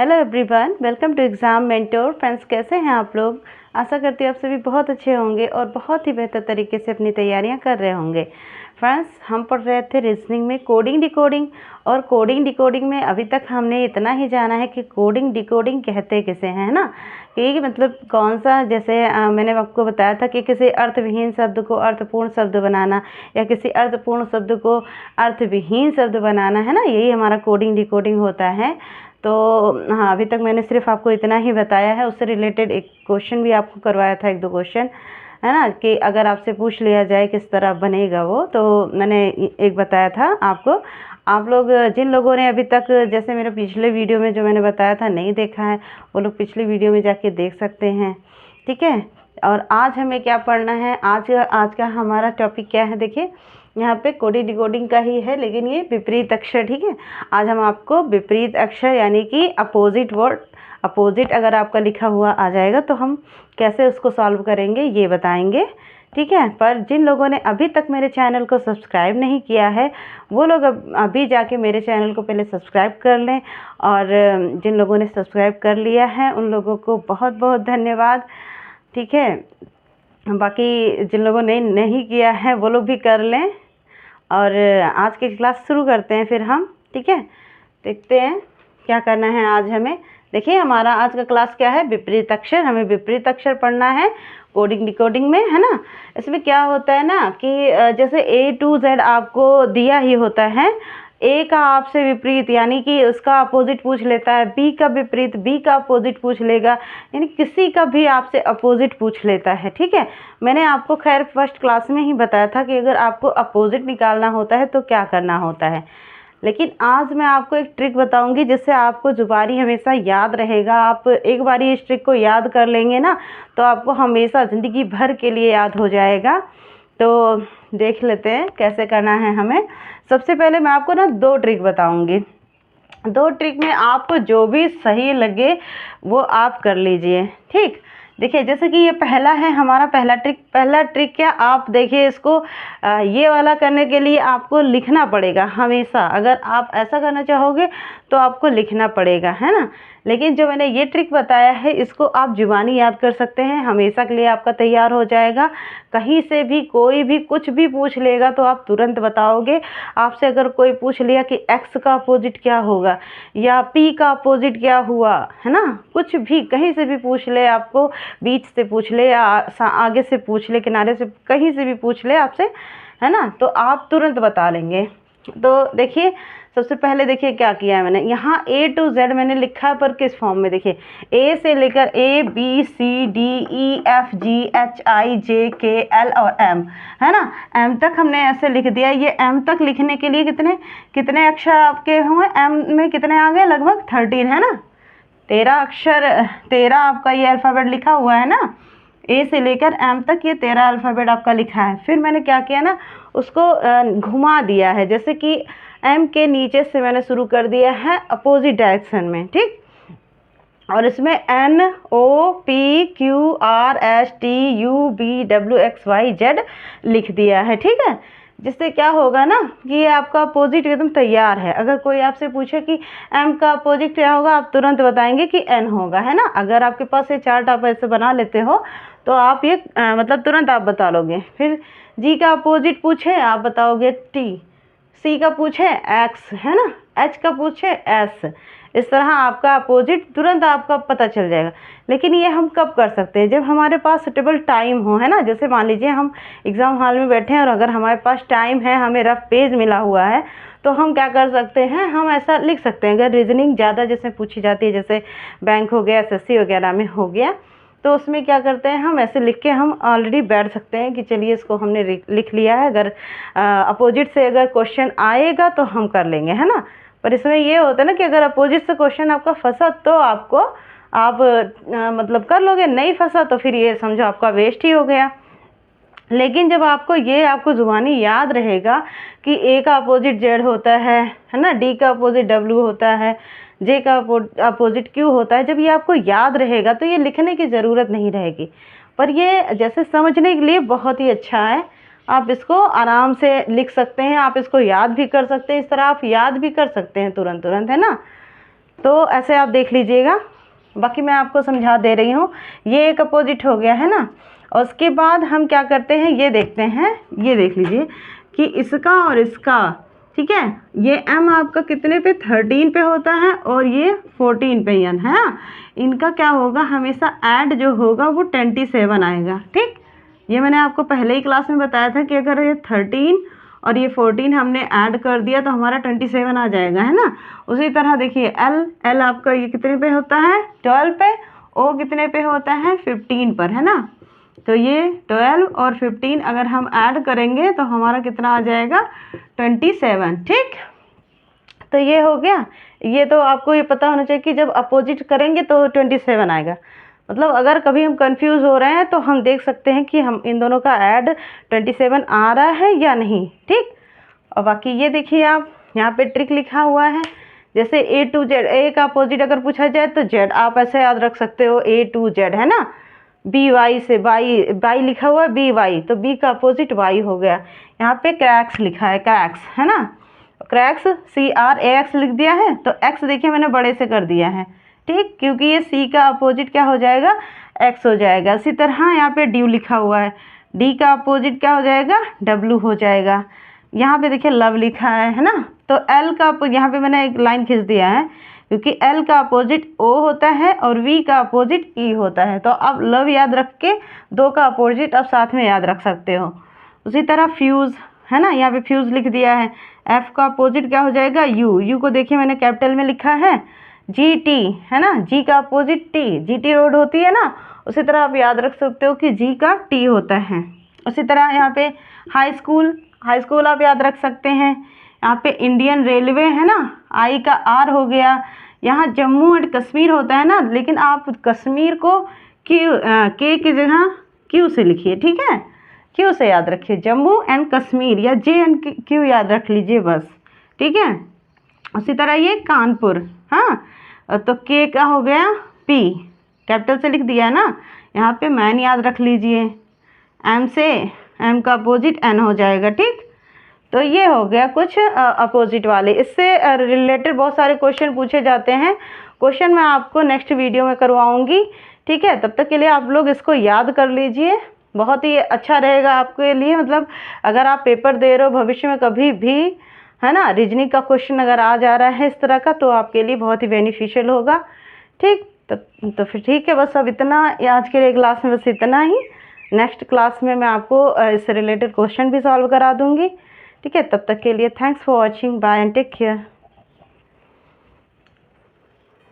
Hello everyone, welcome to exam mentor. Friends, कैसे हैं आप लोग? आशा करती हूँ आप सभी बहुत अच्छे होंगे और बहुत ही बेहतर तरीके से अपनी तैयारियां कर रहे होंगे। फ्रेंड्स, हम पढ़ रहे थे रीजनिंग में कोडिंग डिकोडिंग, और कोडिंग डिकोडिंग में अभी तक हमने इतना ही जाना है कि कोडिंग डिकोडिंग कहते किसे हैं, है ना। कि मतलब कौन सा, जैसे मैंने आपको बताया था कि किसी अर्थविहीन शब्द को अर्थपूर्ण शब्द बनाना या किसी अर्थपूर्ण शब्द को अर्थविहीन शब्द बनाना, है ना। यही हमारा कोडिंग डिकोडिंग होता है। तो हाँ, अभी तक मैंने सिर्फ आपको इतना ही बताया है। उससे रिलेटेड एक क्वेश्चन भी आपको करवाया था, एक दो क्वेश्चन, है ना, कि अगर आपसे पूछ लिया जाए किस तरह बनेगा वो, तो मैंने एक बताया था आपको। आप लोग जिन लोगों ने अभी तक, जैसे मेरे पिछले वीडियो में जो मैंने बताया था, नहीं देखा है, वो लोग पिछले वीडियो में जाके देख सकते हैं, ठीक है। और आज हमें क्या पढ़ना है, आज का हमारा टॉपिक क्या है, देखिए यहाँ पे कोडिंग डिकोडिंग का ही है, लेकिन ये विपरीत अक्षर, ठीक है। आज हम आपको विपरीत अक्षर यानी कि अपोजिट वर्ड, अपोजिट अगर आपका लिखा हुआ आ जाएगा तो हम कैसे उसको सॉल्व करेंगे ये बताएंगे, ठीक है। पर जिन लोगों ने अभी तक मेरे चैनल को सब्सक्राइब नहीं किया है, वो लोग अभी जाके मेरे चैनल को पहले सब्सक्राइब कर लें। और जिन लोगों ने सब्सक्राइब कर लिया है उन लोगों को बहुत बहुत धन्यवाद, ठीक है। बाकी जिन लोगों ने नहीं किया है वो लोग भी कर लें। और आज की क्लास शुरू करते हैं फिर हम, ठीक है। देखते हैं क्या करना है आज हमें। देखिए हमारा आज का क्लास क्या है, विपरीत अक्षर। हमें विपरीत अक्षर पढ़ना है कोडिंग डिकोडिंग में, है ना। इसमें क्या होता है ना कि जैसे A to Z आपको दिया ही होता है। ए का आपसे विपरीत यानी कि उसका अपोजिट पूछ लेता है, बी का विपरीत बी का अपोजिट पूछ लेगा, यानी किसी का भी आपसे अपोजिट पूछ लेता है, ठीक है। मैंने आपको खैर फर्स्ट क्लास में ही बताया था कि अगर आपको अपोजिट निकालना होता है तो क्या करना होता है। लेकिन आज मैं आपको एक ट्रिक बताऊंगी जिससे आपको जुबानी हमेशा याद रहेगा। आप एक बार इस ट्रिक को याद कर लेंगे ना तो आपको हमेशा ज़िंदगी भर के लिए याद हो जाएगा। तो देख लेते हैं कैसे करना है हमें। सबसे पहले मैं आपको ना दो ट्रिक बताऊंगी। दो ट्रिक में आपको जो भी सही लगे वो आप कर लीजिए, ठीक। देखिए जैसे कि ये पहला है हमारा पहला ट्रिक। पहला ट्रिक क्या, आप देखिए इसको, ये वाला करने के लिए आपको लिखना पड़ेगा हमेशा। अगर आप ऐसा करना चाहोगे तो आपको लिखना पड़ेगा, है ना। लेकिन जो मैंने ये ट्रिक बताया है इसको आप जुबानी याद कर सकते हैं, हमेशा के लिए आपका तैयार हो जाएगा। कहीं से भी कोई भी कुछ भी पूछ लेगा तो आप तुरंत बताओगे। आपसे अगर कोई पूछ लिया कि x का अपोजिट क्या होगा या p का अपोजिट क्या हुआ, है ना, कुछ भी कहीं से भी पूछ ले, आपको बीच से पूछ ले या आगे से पूछ ले, किनारे से, कहीं से भी पूछ ले आपसे, है ना, तो आप तुरंत बता लेंगे। तो देखिए सबसे पहले देखिए क्या किया है मैंने, यहाँ A to Z मैंने लिखा है, पर किस फॉर्म में, देखिए A से लेकर A B C D E F G H I J K L और M, है ना। M तक हमने ऐसे लिख दिया। ये M तक लिखने के लिए कितने कितने अक्षर आपके हुए, M में कितने आ गए, लगभग 13, है ना। 13 अक्षर, 13 आपका ये अल्फ़ाबेट लिखा हुआ है ना। A से लेकर M तक ये 13 अल्फ़ाबेट आपका लिखा है। फिर मैंने क्या किया ना, उसको घुमा दिया है। जैसे कि M के नीचे से मैंने शुरू कर दिया है अपोजिट डायरेक्शन में, ठीक। और इसमें N O P Q R S T U V W X Y Z लिख दिया है, ठीक है। जिससे क्या होगा ना कि ये आपका अपोजिट एकदम तैयार है। अगर कोई आपसे पूछे कि M का अपोजिट क्या होगा, आप तुरंत बताएंगे कि N होगा, है ना। अगर आपके पास ये चार्ट आप ऐसे बना लेते हो तो आप ये मतलब तुरंत आप बता लोगे। फिर G का अपोजिट पूछे आप बताओगे T, C का पूछे X, है ना, H का पूछे S। इस तरह आपका अपोजिट तुरंत आपका पता चल जाएगा। लेकिन ये हम कब कर सकते हैं, जब हमारे पास सुटेबल टाइम हो, है ना। जैसे मान लीजिए हम एग्ज़ाम हॉल में बैठे हैं और अगर हमारे पास टाइम है, हमें रफ पेज मिला हुआ है, तो हम क्या कर सकते हैं, हम ऐसा लिख सकते हैं। अगर रीजनिंग ज़्यादा जैसे पूछी जाती है, जैसे बैंक हो गया, SSC वगैरह में हो गया, तो उसमें क्या करते हैं, हम ऐसे लिख के हम ऑलरेडी बैठ सकते हैं कि चलिए इसको हमने लिख लिया है। अगर अपोजिट से अगर क्वेश्चन आएगा तो हम कर लेंगे, है ना। पर इसमें ये होता है ना कि अगर अपोजिट से क्वेश्चन आपका फंसा तो आप मतलब कर लोगे, नहीं फंसा तो फिर ये समझो आपका वेस्ट ही हो गया। लेकिन जब आपको जुबानी याद रहेगा कि A का अपोजिट Z होता है ना, D का अपोजिट W होता है, J का अपोजिट Q होता है, जब ये आपको याद रहेगा तो ये लिखने की ज़रूरत नहीं रहेगी। पर ये जैसे समझने के लिए बहुत ही अच्छा है। आप इसको आराम से लिख सकते हैं, आप इसको याद भी कर सकते हैं, इस तरह आप याद भी कर सकते हैं तुरंत तुरंत, है ना। तो ऐसे आप देख लीजिएगा, बाकी मैं आपको समझा दे रही हूँ। ये एक अपोजिट हो गया है ना। और उसके बाद हम क्या करते हैं, ये देखते हैं, ये देख लीजिए कि इसका और इसका, ठीक है, ये m आपका कितने पे 13 पे होता है और ये 14 पे n है ना। इनका क्या होगा, हमेशा ऐड जो होगा वो 27 आएगा। ठीक, ये मैंने आपको पहले ही क्लास में बताया था कि अगर ये 13 और ये 14 हमने ऐड कर दिया तो हमारा 27 आ जाएगा, है ना। उसी तरह देखिए l आपका ये कितने पे होता है 12 पे, o कितने पे होता है 15 पर, है ना। तो ये 12 और 15 अगर हम ऐड करेंगे तो हमारा कितना आ जाएगा 27। ठीक, तो ये हो गया। ये तो आपको ये पता होना चाहिए कि जब अपोजिट करेंगे तो 27 आएगा। मतलब अगर कभी हम कंफ्यूज हो रहे हैं तो हम देख सकते हैं कि हम इन दोनों का ऐड 27 आ रहा है या नहीं। ठीक, और बाकी ये देखिए आप यहाँ पे ट्रिक लिखा हुआ है, जैसे A to Z, A का अपोजिट अगर पूछा जाए तो Z आप ऐसे याद रख सकते हो A to Z, है ना। BY से बाई लिखा हुआ है BY, तो B का अपोजिट Y हो गया। यहाँ पे क्रैक्स लिखा है, क्रैक्स, है ना, क्रैक्स CRAX लिख दिया है, तो X देखिए मैंने बड़े से कर दिया है। ठीक, क्योंकि ये C का अपोजिट क्या हो जाएगा X हो जाएगा। इसी तरह यहाँ पे ड्यू लिखा हुआ है, D का अपोजिट क्या हो जाएगा W हो जाएगा। यहाँ पे देखिए लव लिखा है ना, तो L का यहाँ पे मैंने एक लाइन खींच दिया है क्योंकि L का अपोजिट O होता है और V का अपोजिट E होता है। तो आप लव याद रख के दो का अपोजिट आप साथ में याद रख सकते हो। उसी तरह फ्यूज़, है ना, यहाँ पे फ्यूज़ लिख दिया है। F का अपोजिट क्या हो जाएगा U को देखिए मैंने कैपिटल में लिखा है GT, है ना, G का अपोजिट T, GT रोड होती है ना। उसी तरह आप याद रख सकते हो कि G का T होता है। उसी तरह यहाँ पे हाई स्कूल आप याद रख सकते हैं। यहाँ पे इंडियन रेलवे, है ना, I का R हो गया। यहाँ जम्मू एंड कश्मीर होता है ना, लेकिन आप कश्मीर को K की जगह Q से लिखिए, ठीक है, Q से याद रखिए, जम्मू एंड कश्मीर या JNQ याद रख लीजिए बस, ठीक है। उसी तरह ये कानपुर, हाँ, तो K का हो गया P, कैपिटल से लिख दिया है ना। यहाँ पे मैन याद रख लीजिए, M से M का अपोजिट N हो जाएगा। ठीक, तो ये हो गया कुछ अपोजिट वाले। इससे रिलेटेड बहुत सारे क्वेश्चन पूछे जाते हैं। क्वेश्चन मैं आपको नेक्स्ट वीडियो में करवाऊंगी, ठीक है। तब तक के लिए आप लोग इसको याद कर लीजिए, बहुत ही अच्छा रहेगा आपके लिए। मतलब अगर आप पेपर दे रहे हो भविष्य में कभी भी, है ना, रीजनिंग का क्वेश्चन अगर आ जा रहा है इस तरह का, तो आपके लिए बहुत ही बेनिफिशियल होगा। ठीक, तो फिर ठीक है, बस अब इतना आज के लिए क्लास में बस इतना ही। नेक्स्ट क्लास में मैं आपको इससे रिलेटेड क्वेश्चन भी सॉल्व करा दूंगी, ठीक है। तब तक के लिए thanks for watching, bye and take care.